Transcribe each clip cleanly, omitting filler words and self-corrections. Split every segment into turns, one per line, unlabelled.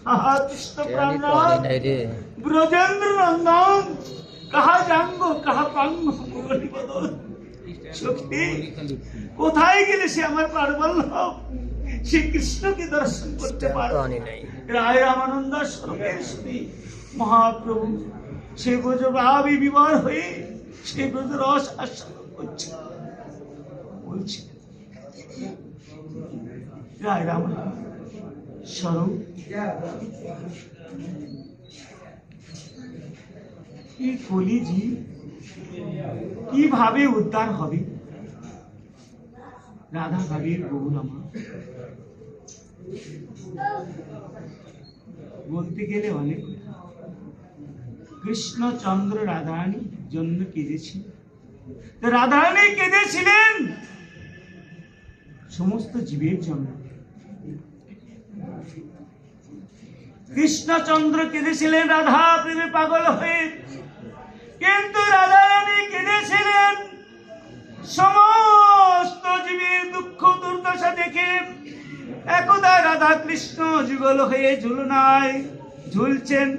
कृष्ण प्राणनाथ ब्रजेंद्र नंदन कहा जांगो कहा पांगो मुरली बदल সত্যি কোথায় গেলে সে আমার প্রাণবল্লভ সে কৃষ্ণকে দর্শন করতে পারে রায় রামানন্দ স্বরূপের শ্রী মহাপ্রভু সে ব্রজভাবী বিবর হয়ে সে ব্রজ রস আস্বাদন করছে বলছে রায় রামানন্দ স্বরূপ এই কলিজি কিভাবে উদ্ধার হবে রাধা ভাবির গৌরামা বলতে গেলে অনেক কৃষ্ণচন্দ্র রাধারানীর জন্য কেঁদেছি রাধারানী কেঁদেছিলেন সমস্ত জীবের জন্য কৃষ্ণচন্দ্র কেঁদেছিলেন রাধা প্রেমে পাগল হয়ে কিন্তু রাধারানী কেঁদেছিলেন সমস্ত জীবের দুঃখ দুর্দশা দেখে একদা রাধা কৃষ্ণ যুগল হয়ে ঝুলনায় ঝুলছেন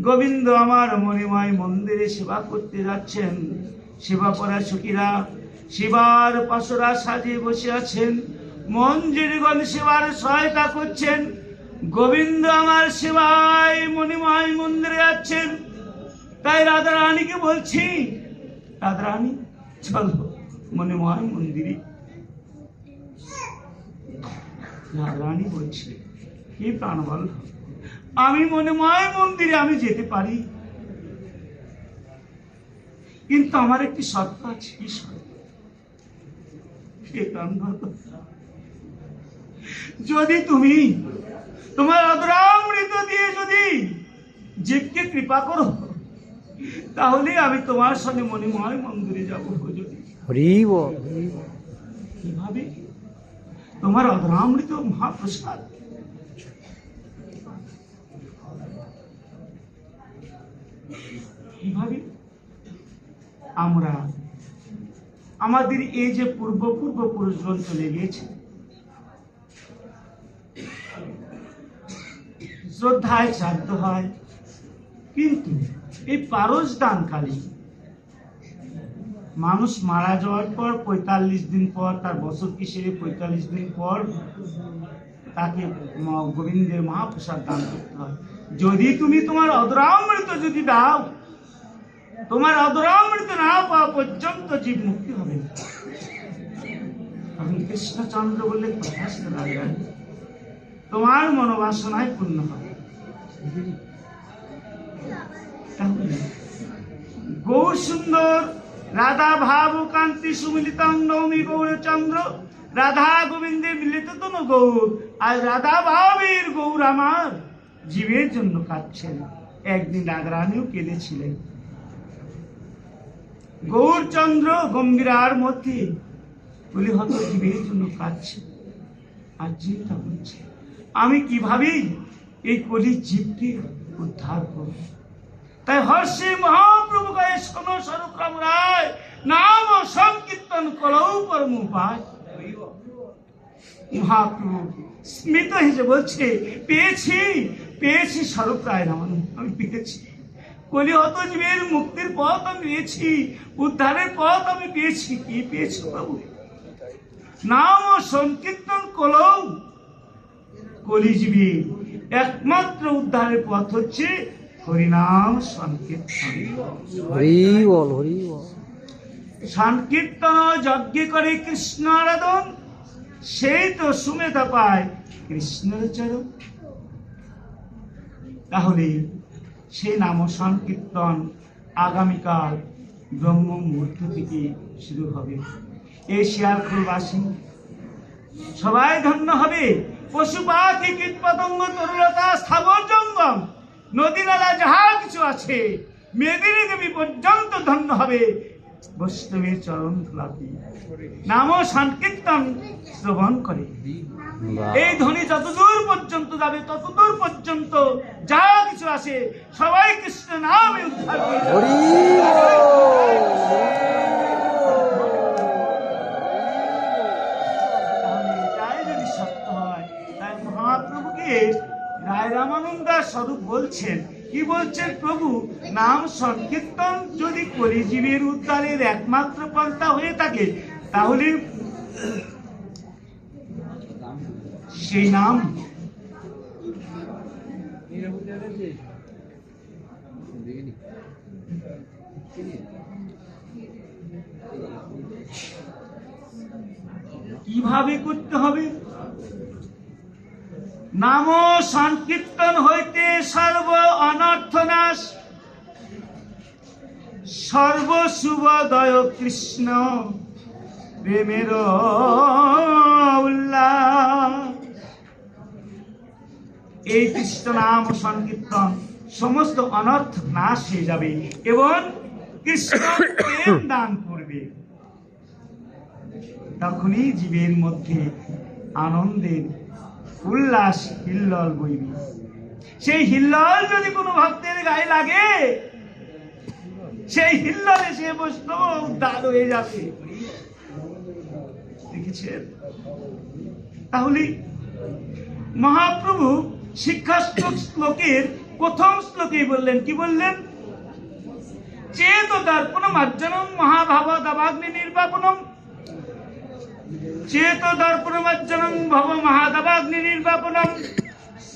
গোবিন্দ আমার মণিময় মন্দিরে সেবা করতে যাচ্ছেন সেবা করা সখীরা সেবার পাশরা সাজিয়ে বসে আছেন মঞ্জুরিগণ সেবার সহায়তা করছেন গোবিন্দ আমার সেবায় মণিময় মন্দিরে আছেন তাই রাধারানীকে বলছি রাধারানী চলো মণিময় মন্দিরে রাধারানী বলছে কি প্রাণবল আমি মণিময় মন্দিরে আমি যেতে পারি কিন্তু আমার একটি শর্ত আছে কি শর্ত যদি তুমি তোমার অদরামৃত দিয়ে যদি জীবকে কৃপা করো তাহলে আমি তোমার সঙ্গে মণিময় মন্দিরে যাবো কিভাবে তোমার অদরামৃত মহাপ্রসাদ কিভাবে আমরা আমাদের এই যে পূর্বপুরুষগণ চলে গিয়েছে শ্রদ্ধায় শ্রাদ্ধ হয় কিন্তু এই পারস দানকালে মানুষ মারা যাওয়ার পর ৪৫ দিন পর তার বছর কিসেরে ৪৫ দিন পর তাকে গোবিন্দের মহাপ্রসাদ দান করতে হয় যদি তুমি তোমার অদরামৃত যদি দাও তোমার অদরামৃত না পাওয়া পর্যন্ত জীব মুক্তি হবে না কৃষ্ণচন্দ্র বললে তোমার মনোবাসনায় পূর্ণ হবে গৌর সুন্দর রাধা ভাব কান্তি সুমিলিতং নৌমি গৌরচন্দ্র রাধা গোবিন্দের মিলিত তন গৌর আর রাধা ভাবের গৌর আমার জীবের জন্য কাঁদছেন একদিন রাধারানীও কেঁদেছিলেন গৌরচন্দ্র গম্ভীরার মধ্যে বলি হত জীবের জন্য কাঁদছে আর চিন্তা করছে আমি কিভাবে এই কলি জীবকে উদ্ধার করব তাই হর্ষে মহাপ্রভু গায়ে শোনো স্বরূপ রাম রায় নাম সংকীর্তন করৌ পরম উপায় মহাপ্রভু স্মিত হেসে বলছে পেয়েছি স্বরূপ রায় রামান আমি পেয়েছি কলিহত জীবের মুক্তির পথ আমি পেয়েছি উদ্ধারের পথ আমি পেয়েছি কি পেয়েছি বাবু নাম সংকীর্তন করৌ কলিজীবী একমাত্র উদ্ধারের পথ হচ্ছে হরিনাম সংকীর্তন সংকীর্তন যজ্ঞ করে কৃষ্ণ আরাধন সেই তো সুমেধা পায় কৃষ্ণের চরণ তাহলে সেই নাম সংকীর্তন আগামীকাল ব্রহ্ম মুহূর্ত থেকে শুরু হবে এই শিয়ালপুরবাসী সবাই ধন্য হবে পশু পাখি কীট পতঙ্গ তরুলতা স্থাবর জঙ্গম নদী নালা যাহা কিছু আছে মেদিনী দেবী পর্যন্ত ধন্য হবে বৈষ্ণবের চরণ ধুলাতে নাম সংকীর্তন শ্রবণ করে এই ধ্বনি যতদূর পর্যন্ত যাবে ততদূর পর্যন্ত যা কিছু আছে সবাই কৃষ্ণ নামে উদ্ধার করে রায় রামানন্দার স্বরূপ বলছেন, কি বলছেন প্রভু? নাম সংকীর্তন যদি কলিজীবের উদ্ধারের একমাত্র পন্থা হয়ে থাকে, তাহলে সেই নাম কিভাবে করতে হবে? নাম সংকীর্তন হইতে সর্ব অনর্থ নাশ, সর্ব শুভদয় কৃষ্ণ প্রেমের উল্লাস। এই কৃষ্ণ নাম সংকীর্তন সমস্ত অনর্থ নাশ হয়ে যাবে এবং কৃষ্ণ প্রেম দান করবে। তখনই জীবের মধ্যে আনন্দের উল্লাস হিল্লোল বইবে। সেই হিল্লোল যদি কোনো ভক্তের গায়ে লাগে, সেই হিল্লোলে সে বৈষ্ণব উদ্ধার হয়ে যাবে। দেখেছেন? তাহলে মহাপ্রভু শিক্ষাষ্টক শ্লোকের প্রথম শ্লোকে বললেন, কি বললেন? চেত দর্পণ মার্জনম মহাভাব দাবাগ্নি নির্বাপনম, চেত দর্পণ মার্জনম ভব মহাদাবাগ্নি নির্বাপনম,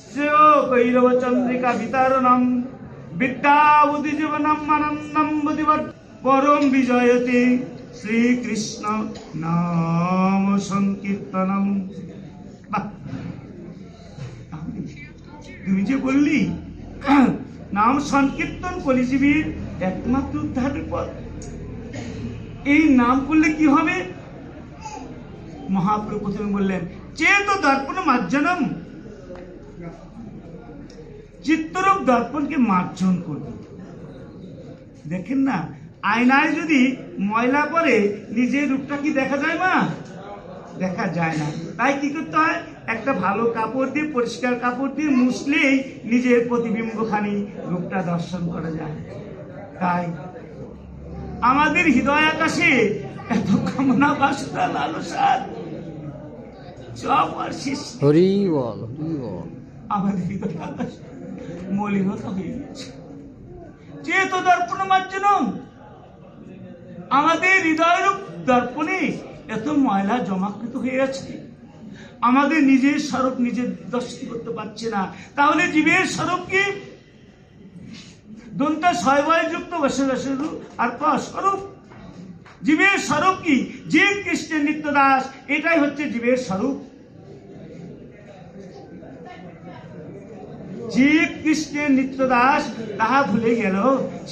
শ্রেয় গৈরব চন্দ্রিকা বিতারণম, বিদ্যা বুদ্ধি জীবনম আনন্দম বুদ্ধিবর পরম বিজয়তে শ্রীকৃষ্ণ নাম সংকীর্তনম। তুমি যে বললি নাম সংকীর্তন কলিজীবীর একমাত্র উদ্ধারের পথ, এই নাম করলে কি হবে? মহাপ্রভু প্রথমে বললেন চেত দর্পণ মার্জনম, চিত্তরূপ দর্পণকে মার্জন করবে। দেখেন না, আয়নায় যদি ময়লা পড়ে নিজের রূপটা কি দেখা যায়? মা, দেখা যায় না। তাই কি করতে হয়? একটা ভালো কাপড় দিয়ে, পরিষ্কার কাপড় দিয়ে মুছলেই নিজের প্রতিবিম্বখানি রূপটা দর্শন করা যায়। তাই আমাদের হৃদয় আকাশে এত কামনা বাসনা লালসা সব আর শেষ।
হরি বল, হরি বল।
আমাদের হৃদয় আকাশ মলিনতা হয়ে গেছে। চেত দর্পণ মার্জন, আমাদের হৃদয়ের দর্পণে এত ময়লা জমাকৃত হয়ে আছে, আমাদের নিজের স্বরূপ নিজের দর্শন করতে পারছে না। তাহলে জীবের স্বরূপ কি? দন্তা ছয় যুক্ত বসু আর স্বরূপ। জীবের স্বরূপ কি? জীব কৃষ্ণের নিত্য দাস, এটাই হচ্ছে জীবের স্বরূপ। জীব কৃষ্ণের নিত্য দাস তাহা ভুলে গেল,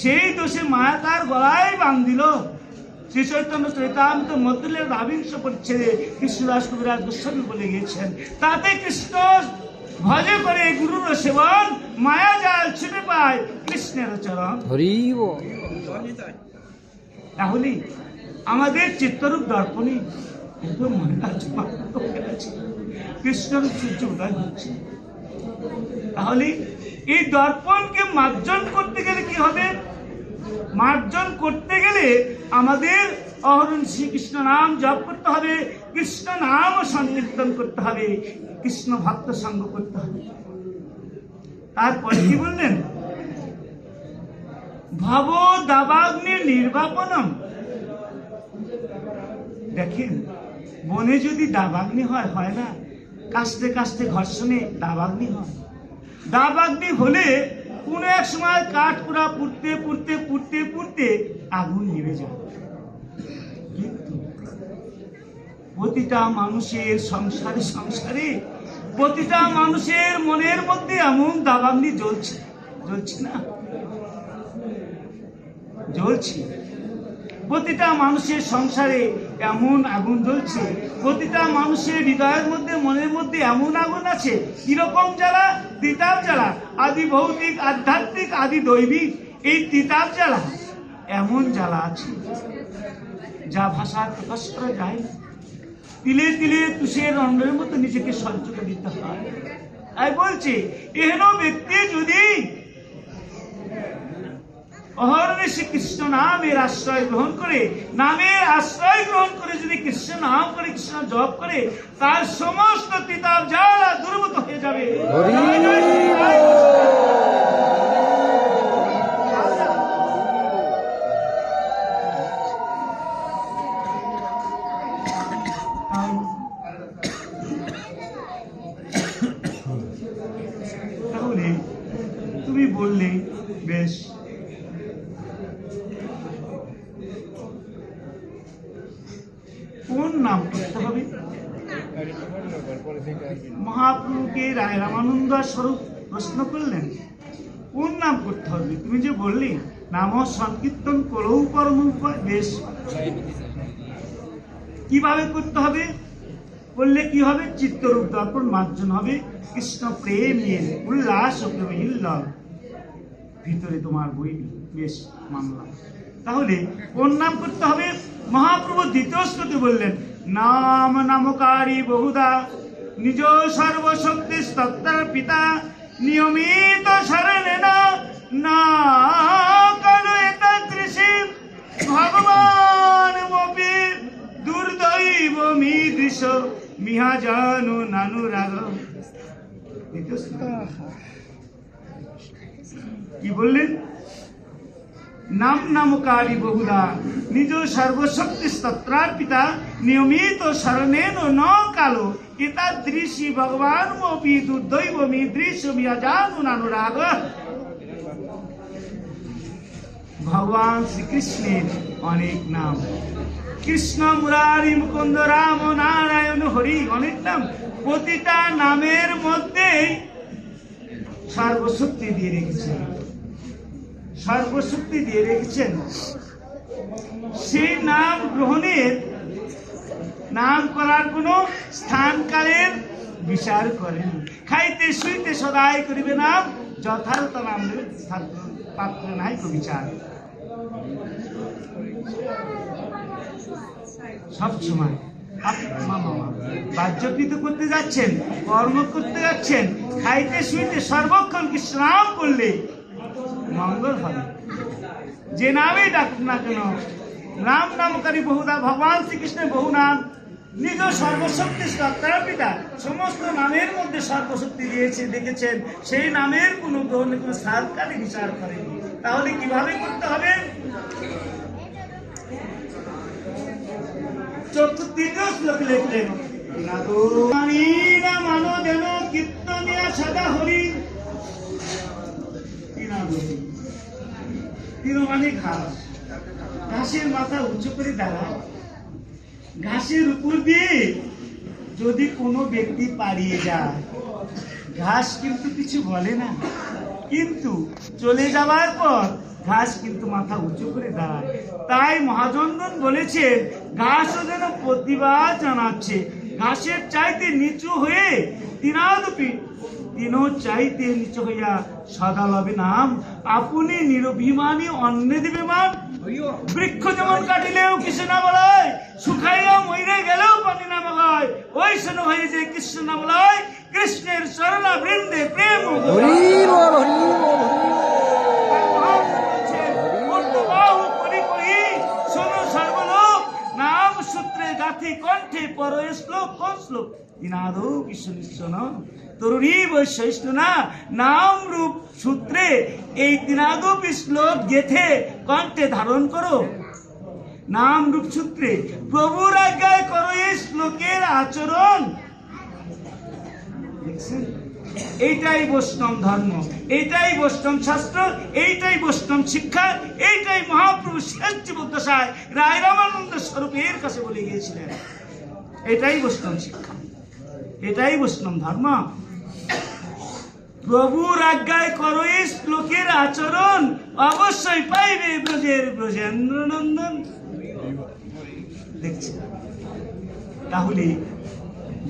সেই দোষে মায়া তার গলায় বাঁধিল। শ্রী চৈতন্য চৈতামৃত মধ্যলের ২২ পরিচ্ছেদে কৃষ্ণদাস কবিরাজ গোস্বামী বলে গিয়েছেন, তাতে কৃষ্ণ ভজে করে গুরুর সেবন, মায়া জাল ছুটে পায় কৃষ্ণের চরণ।
হরি বল।
তাহলে আমাদের চিত্তরূপ দর্পণে এত ময়লা জমাকৃত হয়ে আছে, কৃষ্ণর সূর্য উদয় হচ্ছে। তাহলে এই দর্পণকে মার্জন করতে গেলে কি হবে? মার্জন করতে গেলে আমাদের অহরণ শ্রীকৃষ্ণ নাম জপ করতে হবে, কৃষ্ণ নাম সংকীর্তন করতে হবে, কৃষ্ণ ভক্ত সঙ্গ করতে হবে। তারপরে কি বললেন? ভব দাবাগ্নি নির্বাপনম। দেখেন, বনে যদি দাবাগ্নি হয়, হয় না? কাস্তে কাস্তে ঘর্ষণে দাবাগ্নি হয়। দাবাগ্নি হলে কোন এক সময় কাঠ পুরা পুড়তে পুড়তে পুড়তে পুড়তে আগুন নিভে যায়। কিন্তু প্রতিটা মানুষের সংসারে সংসারে প্রতিটা মানুষের মনের মধ্যে এমন দাবাগ্নি জ্বলছে, জ্বলছে না? জ্বলছে। প্রতিটা মানুষের সংসারে এমন আগুন জ্বলছে, প্রতিটা মানুষের হৃদয়ের মধ্যে মনের মধ্যে এমন আগুন আছে। কিরকম জ্বালা? তিতাব জ্বালা। আদি ভৌতিক, আধ্যাত্মিক, আদি দৈবিক, এই তিতাব জ্বালা, এমন জ্বালা আছে যা ভাষা প্রকাশ করা যায় না। তিলে তিলে তুষের রন্ধ্রের মতো নিজেকে সঞ্চয় দিতে হয়। তাই বলছে, এহেন ব্যক্তি যদি অহরণে কৃষ্ণ নামের আশ্রয় গ্রহণ করে, নামের আশ্রয় গ্রহণ করে যদি কৃষ্ণ নাম করে, কৃষ্ণ জপ করে, তার সমস্ত তিতাব জ্বালা দূরীভূত হয়ে যাবে। তুমি বললে বেশ। কোন নাম করতে হবে? মহাপ্রভুকে রায় রামানন্দ স্বরূপ প্রশ্ন করলেন, কোন নাম করতে হবে? তুমি যে বললে নাম সংকীর্তন করৌ পরম উপায়, বেশ। কিভাবে করতে হবে? বললে কি হবে? চিত্তরূপ দর্পণ মার্জন হবে, কৃষ্ণ প্রেমের উল্লাস ও প্রেমে হিল্লল ভিতরে তোমার বই, বেশ, মানলাম। তাহলে কোন নাম করতে হবে? মহাপ্রভু দ্বিতীয় শ্লোকে বললেন, নাম নামকারী বহুদা নিজ সর্বশক্তি তত্ত্বার পিতা নিয়মিত শরণে না কালো এতাদৃশী ভগবান মপি দুর্দৈব মিদৃশ মিহা জানু নানুরাগ। কি বললেন? নাম নামকারী বহুদা নিজ সর্বশক্তি তত্রার পিতা নিয়মিত শরণেন ন কালো এতাদৃশী ভগবান মপি দুর্দৈব মিদৃশ মিহা জানু নানুরাগ। ভগবান শ্রীকৃষ্ণের অনেক নাম, কৃষ্ণ মুরারি মুকুন্দ রাম নারায়ণ হরি, অনেক নাম। প্রতিটা নামের মধ্যে সর্বশক্তি দিয়ে রেখেছেন, সর্বশক্তি দিয়ে রেখেছেন। সেই নাম গ্রহণের, নাম করার কোন স্থানকালের বিচার করেন। খাইতে শুইতে সদাই করিবে নাম, যথার্থ নাম পাত্র নাই কো বিচার। সব সময় বাহ্যকৃত করতে যাচ্ছেন, কর্ম করতে যাচ্ছেন, খাইতে শুইতে সর্বক্ষণ কৃষ্ণ নাম করলে মঙ্গল হবে। যে নামে ডাকুন না কেন, রাম নামকারী বহুদা, ভগবান শ্রীকৃষ্ণের বহু নাম, নিজ সর্বশক্তি তত্ত্বার পিতা, সমস্ত নামের মধ্যে সর্বশক্তি দিয়েছে দেখেছেন, সেই নামের কোন গ্রহণে কোন সারকারী বিচার করেনি। তাহলে কিভাবে করতে হবে? তৃতীয় শ্লোকে লিখলেন, মানো যেন কীর্তনিয়া সদা হরি। মানে ঘাস, ঘাসের মাথা উঁচু করে দাঁড়ায়, ঘাসের উপর দিয়ে যদি কোনো ব্যক্তি পালিয়ে যায়, ঘাস কিন্তু কিছু বলে না, কিন্তু চলে যাওয়ার পর ঘাস কিন্তু মাথা উঁচু করে দাঁড়ায়। তাই মহাজনগণ বলেছে, ঘাসও যেন প্রতিবাদ জানাচ্ছে, ঘাসের চাইতে নিচু হয়ে তিনও চাইতে নিচু হইয়া সদা লবে নাম, আপনি নিরভিমানী অন্নে দিবে মান। বৃক্ষ যেমন কাটিলেও কৃষ্ণ না বলায়, শুকাইয়া মইরে গেলেও পানি না বলায়, ওই শোন হয়ে যে কৃষ্ণ না বলায়, কৃষ্ণের শরণা বৃন্দে প্রেম। নাম সূত্রে গাথি কণ্ঠে পর শ্লোক, কোন শ্লোক? ইনাদৌ কৃষ্ণ নিশ্চন তরুণী বৈশ্য না, নাম রূপ সূত্রে এই তিনাদৌ শ্লোক গেথে কণ্ঠে ধারণ করো। নাম রূপ সূত্রে প্রভুর আজ্ঞায় করো এই শ্লোকের আচরণ। দেখছেন, এইটাই বৈষ্ণব ধর্ম, এইটাই বৈষ্ণব শাস্ত্র, এইটাই বৈষ্ণব শিক্ষা, এইটাই মহাপ্রভু শেষ জীবদ্দশায় রায় রামানন্দ স্বরূপের কাছে বলে গিয়েছিলেন। এটাই বৈষ্ণব শিক্ষা, এটাই বৈষ্ণব ধর্ম। প্রভুর আজ্ঞায় করো এই শ্লোকের আচরণ, অবশ্যই পাইবে ব্রজের ব্রজেন্দ্র নন্দন। দেখছেন, তাহলে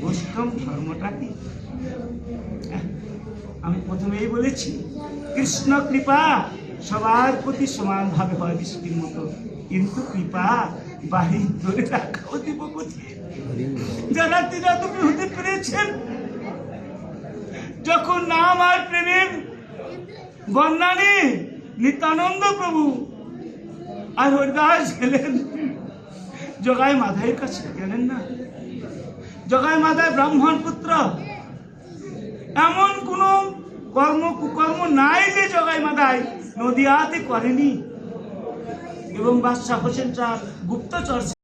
বৈষ্ণব ধর্মটা কি? আমি প্রথমেই বলেছি, কৃষ্ণ কৃপা সবার প্রতি সমান ভাবে হয় বৃষ্টির মতো, কিন্তু কৃপা বাহির ধরে রাখা অতি কঠিন। যারা তিনাদুপি হতে পেরেছেন, যখন নাম আর প্রেমের বর্ণালী নিত্যানন্দ প্রভু আর হরিদাস গেলেন জগাই মাধাইয়ের কাছে, গেলেন না? জগাই মাধাই ব্রাহ্মণ পুত্র, এমন কোন কর্ম কুকর্ম নাই যে জগাই মাধাই নদিয়াতে করেনি। এবং বাদশাহ হোসেন শাহ গুপ্তচর